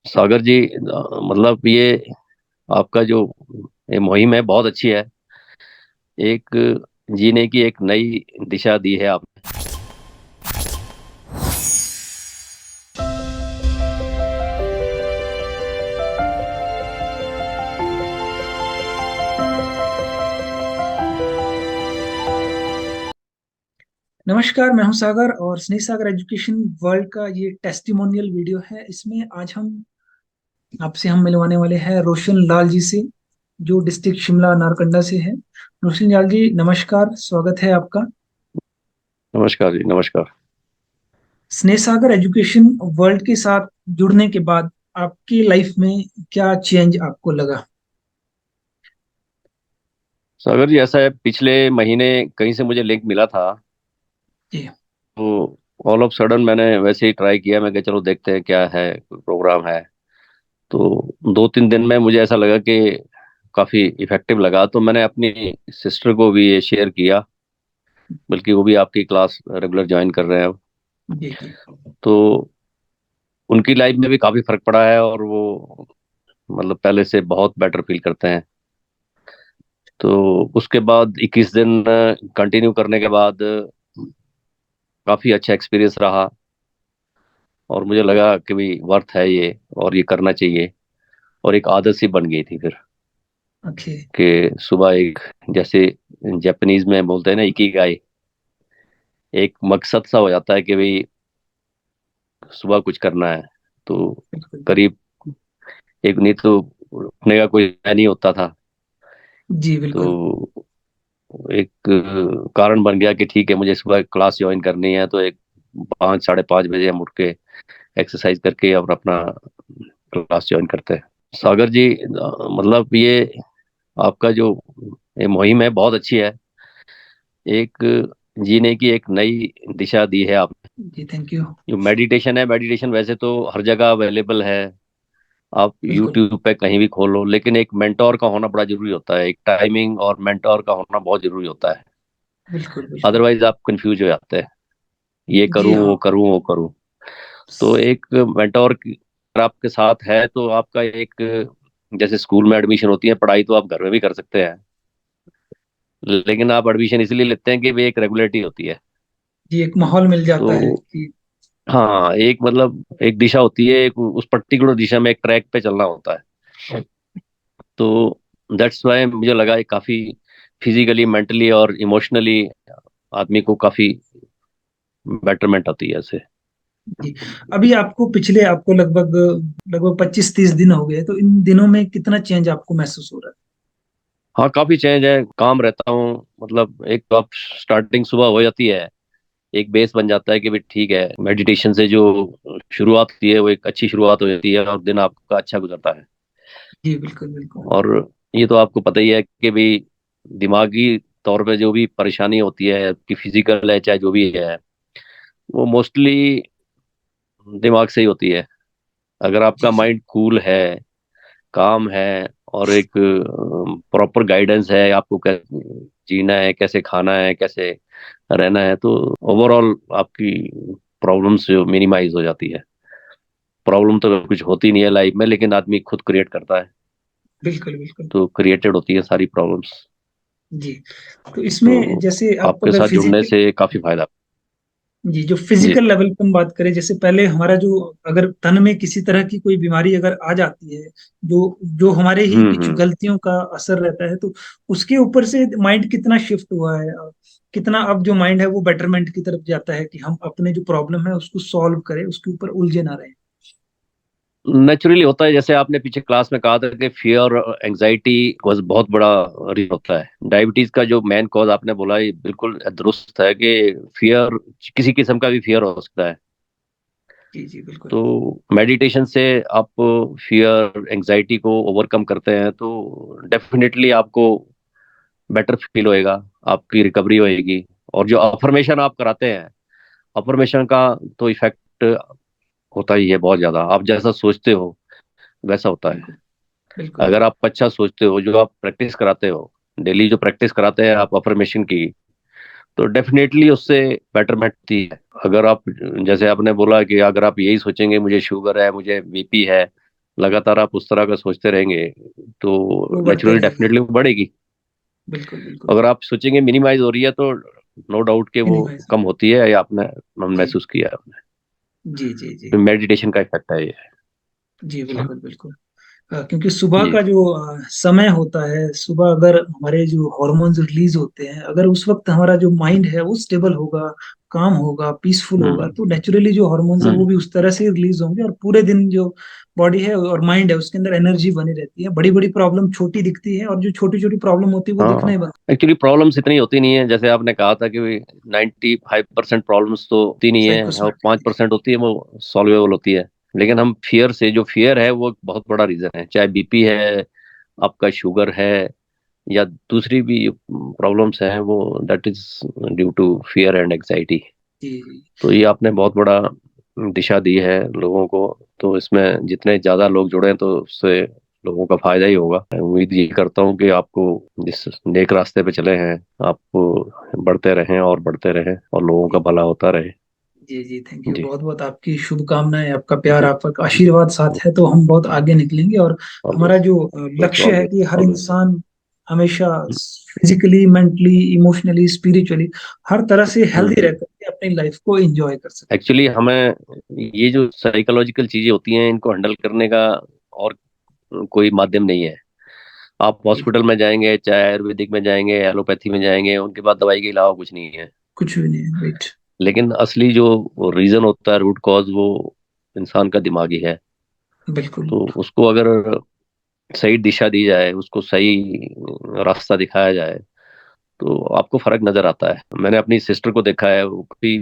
सागर जी, मतलब ये आपका जो ये मुहिम है बहुत अच्छी है। एक जीने की एक नई दिशा दी है आपने। नमस्कार, मैं हूं सागर और स्नेह सागर एजुकेशन वर्ल्ड का ये टेस्टिमोनियल वीडियो है। इसमें आज हम मिलवाने वाले हैं रोशन लाल जी से, जो डिस्ट्रिक्ट शिमला नारकंडा से है। रोशन लाल जी, नमस्कार, स्वागत है आपका। नमस्कार जी, नमस्कार। स्नेह सागर एजुकेशन वर्ल्ड के साथ जुड़ने के बाद आपकी लाइफ में क्या चेंज आपको लगा? सागर जी, ऐसा है, पिछले महीने कहीं से मुझे लिंक मिला था। जी। तो ऑल ऑफ सडन मैंने वैसे ही ट्राई किया। मैं कहा चलो देखते हैं क्या है, कोई प्रोग्राम है। तो 2-3 दिन में मुझे ऐसा लगा कि काफ़ी इफेक्टिव लगा, तो मैंने अपनी सिस्टर को भी ये शेयर किया। बल्कि वो भी आपकी क्लास रेगुलर ज्वाइन कर रहे हैं अब। जी। जी। तो उनकी लाइफ में भी काफ़ी फर्क पड़ा है, और वो मतलब पहले से बहुत बेटर फील करते हैं। तो उसके बाद 21 दिन कंटिन्यू करने के बाद काफ़ी अच्छा एक्सपीरियंस रहा। और मुझे लगा कि भी वर्थ है ये, और ये करना चाहिए। और एक आदत सी बन गई थी फिर, ओके। कि सुबह एक, जैसे जापानीज में बोलते हैं ना, इकिगाई, एक मकसद सा हो जाता है कि भाई सुबह कुछ करना है। तो बिल्कुल। करीब एक, नहीं तो उठने का कोई नहीं होता था। जी बिल्कुल। तो एक कारण बन गया कि ठीक है, मुझे सुबह क्लास ज्वाइन करनी है। तो एक 5, 5:30 बजे हम उठ के एक्सरसाइज करके और अपना क्लास ज्वाइन करते हैं। सागर जी, मतलब ये आपका जो ये मुहिम है बहुत अच्छी है। एक जीने की एक नई दिशा दी है आपने। जी, थैंक यू। जो मेडिटेशन है, मेडिटेशन वैसे तो हर जगह अवेलेबल है। आप बिल्कुल यूट्यूब पे कहीं भी खोलो, लेकिन एक मेंटोर का होना बड़ा जरूरी होता है। एक टाइमिंग और मेंटोर का होना बहुत जरूरी होता है। बिल्कुल। बिल्कुल। अदरवाइज आप कंफ्यूज हो जाते हैं, ये जी करूं हाँ। वो करूं वो करूं। तो एक मेंटोर अगर आपके साथ है तो आपका एक, जैसे स्कूल में एडमिशन होती है, पढ़ाई तो आप घर में भी कर सकते हैं। लेकिन आप एडमिशन इसलिए लेते हैं कि भी एक रेगुलरिटी होती है। जी, एक माहौल मिल जाता है तो कि। हाँ, एक मतलब एक दिशा होती है, एक उस पर्टिकुलर दिशा में एक ट्रैक पे चलना होता है। तो दैट्स वाई मुझे लगा ये काफी फिजिकली, मेंटली और इमोशनली आदमी को काफी बेटरमेंट आती है इससे। जी। अभी आपको लगभग लगभग 25-30 दिन हो गए, तो इन दिनों में कितना चेंज आपको महसूस हो रहा हाँ, काफी चेंज है। काम रहता हूँ, मतलब एक तो आप स्टार्टिंग सुबह हो जाती है, एक बेस बन जाता है कि भाई ठीक है, मेडिटेशन से जो शुरुआत होती है वो एक अच्छी शुरुआत हो जाती है, और दिन आपका अच्छा गुजरता है। है? जी बिल्कुल बिल्कुल। और ये तो आपको पता ही है कि भाई दिमागी तौर पे जो भी परेशानी होती है, कि फिजिकल है चाहे जो भी है, वो मोस्टली दिमाग से ही होती है। अगर जी आपका जी। माइंड कूल है, काम है, और एक प्रॉपर गाइडेंस है आपको कैसे जीना है, कैसे खाना है, कैसे रहना है, तो ओवरऑल आपकी प्रॉब्लम्स जो मिनिमाइज हो जाती है। प्रॉब्लम तो कुछ होती नहीं है लाइफ में, लेकिन आदमी खुद क्रिएट करता है। बिल्कुल बिल्कुल। तो क्रिएटेड होती है सारी प्रॉब्लम्स। जी। तो तो इसमें जैसे आप आपके अगर साथ जुड़ने फिजिकल, से काफी फायदा। जी, जो जी। फिजिकल लेवल पे हम बात करें, जैसे पहले हमारा जो, अगर तन में किसी तरह की कोई बीमारी अगर आ जाती है, जो जो हमारे ही कुछ हम्म। गलतियों का असर रहता है, तो उसके ऊपर से माइंड कितना शिफ्ट हुआ है, कितना अब जो माइंड है वो बेटरमेंट की तरफ जाता है कि हम अपने जो प्रॉब्लम है उसको सॉल्व करें, उसके ऊपर उलझे ना रहे। नेचुरली होता है, जैसे आपने पीछे क्लास में कहा था कि फियर और एंजाइटी कॉज बहुत बड़ा रीजन होता है। डायबिटीज का जो मेन कॉज आपने बोला, ये बिल्कुल दुरुस्त है कि फियर, किसी किस्म का भी फियर हो सकता है। जी जी बिल्कुल। तो मेडिटेशन से आप फियर एंजाइटी को ओवरकम करते हैं, तो डेफिनेटली आपको बेटर फील होएगा, आपकी रिकवरी होएगी। और जो अफर्मेशन आप कराते हैं, अफर्मेशन का तो इफेक्ट होता ही है बहुत ज्यादा। आप जैसा सोचते हो वैसा होता है। बिल्कुल बिल्कुल। अगर आप अच्छा सोचते हो, जो आप प्रैक्टिस कराते हो, डेली जो प्रैक्टिस कराते हैं आप अफर्मेशन की, तो डेफिनेटली उससे बेटरमेंट होती है। अगर आप, जैसे आपने बोला कि अगर आप यही सोचेंगे मुझे शुगर है, मुझे बीपी है, लगातार आप उस तरह का सोचते रहेंगे तो वो बढ़ते नेचुरली रहेगी। डेफिनेटली वो बढ़ेगी। बिल्कुल बिल्कुल। अगर आप सोचेंगे मिनिमाइज हो रही है तो नो डाउट कि वो मिनिमाइज। कम होती है, या आपने जी महसूस किया है। जी जी जी। मेडिटेशन का इफेक्ट है ये। जी बिल्कुल बिल्कुल। क्योंकि सुबह जी। का जो समय होता है, सुबह अगर हमारे जो हॉर्मोन्स रिलीज होते हैं, अगर उस वक्त हमारा जो माइंड है वो स्टेबल होगा, काम होगा, पीसफुल होगा, हम्म। तो नेचुरली जो हॉर्मोन्स है वो हम्म। भी उस तरह से रिलीज होंगे, और पूरे दिन जो बॉडी है और माइंड है उसके अंदर एनर्जी बनी रहती है। बड़ी बड़ी प्रॉब्लम छोटी दिखती है, और जो छोटी छोटी प्रॉब्लम होती है वो दिखना हाँ, ही बंद। एक्चुअली प्रॉब्लम्स इतनी होती नहीं है, जैसे आपने कहा था कि 95% प्रॉब्लम्स तो होती नहीं है, और साइकोसोमेटिक। 5% होती है वो सॉल्वेबल होती है। लेकिन हम फियर से, जो फियर है वो एक बहुत बड़ा रीजन है, चाहे बीपी है, आपका शुगर है, या दूसरी भी प्रॉब्लम्स हैं, वो that is due to fear and anxiety. जी जी। तो ये आपने बहुत बड़ा दिशा दी है लोगों को। तो इसमें जितने ज्यादा लोग जुड़े तो उससे लोगों का फायदा ही होगा। मैं उम्मीद ये करता हूँ कि आपको जिस नेक रास्ते पे चले हैं, आप बढ़ते रहें और बढ़ते रहें, और लोगों का भला होता रहे। जी जी, थैंक यू। जी। बहुत बहुत आपकी शुभकामनाएं, आपका प्यार, जी। आपका आशीर्वाद साथ है तो हम बहुत आगे निकलेंगे। और हमारा ऑलवेज। जो लक्ष्य है ऑलवेज। कि हर ऑलवेज। इंसान हमेशा फिजिकली, मेंटली, इमोशनली, स्पिरिचुअली हर तरह से हेल्दी रह करके अपनी लाइफ को एंजॉय कर सके। एक्चुअली हमें ये जो साइकोलॉजिकल चीजें होती हैं, इनको हैंडल करने का और कोई माध्यम नहीं है। आप बिल्कुल। हॉस्पिटल में जाएंगे, चाहे आयुर्वेदिक में जाएंगे, एलोपैथी में जाएंगे, उनके पास दवाई के अलावा कुछ नहीं है। कुछ भी नहीं है, राइट। लेकिन असली जो रीजन होता है, रूट कॉज, वो इंसान का दिमागी है। बिल्कुल। तो उसको अगर सही दिशा दी जाए, उसको सही रास्ता दिखाया जाए, तो आपको फर्क नजर आता है। मैंने अपनी सिस्टर को देखा है, वो भी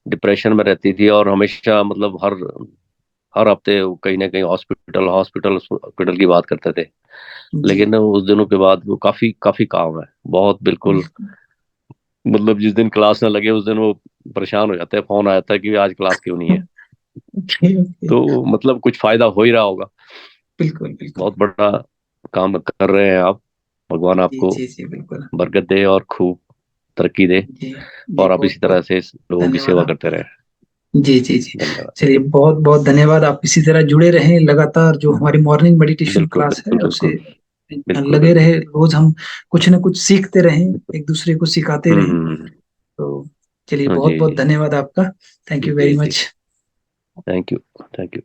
डिप्रेशन में रहती थी, और हमेशा मतलब हर हर हफ्ते वो कहीं ना कहीं हॉस्पिटल हॉस्पिटल हॉस्पिटल की बात करते थे। जी। लेकिन उस दिनों के बाद वो काफी काफी काम है, बहुत बिल्कुल। बिल्कुल। मतलब जिस दिन क्लास ना लगे उस दिन वो परेशान हो जाते हैं, फोन आ जाता है कि आज क्लास क्यों नहीं है। Okay okay. तो मतलब कुछ फायदा हो ही रहा होगा। बिल्कुल बिल्कुल। बहुत बड़ा काम कर रहे हैं आप। भगवान जी आपको जी जी बिल्कुल। बरकत दे और खूब तरक्की दे, जी जी, और आप बहुत इसी तरह बहुत से लोगों की धन्यवाद सेवा करते आपका। रहें। जी जी जी। धन्यवाद। चलिए, बहुत बहुत धन्यवाद। आप इसी तरह जुड़े रहें लगातार, जो हमारी मॉर्निंग मेडिटेशन बिल्कुल क्लास है बिल्कुल उसे बिल्कुल। बिल्कुल लगे बिल्कुल। रहे। रोज हम कुछ ना कुछ सीखते रहें, एक दूसरे को सिखाते रहें। हम्म। तो चलिए, हाँ बहुत जी बहुत जी धन्यवाद आपका। थैंक यू वेरी जी जी। Much. Thank you. Thank you.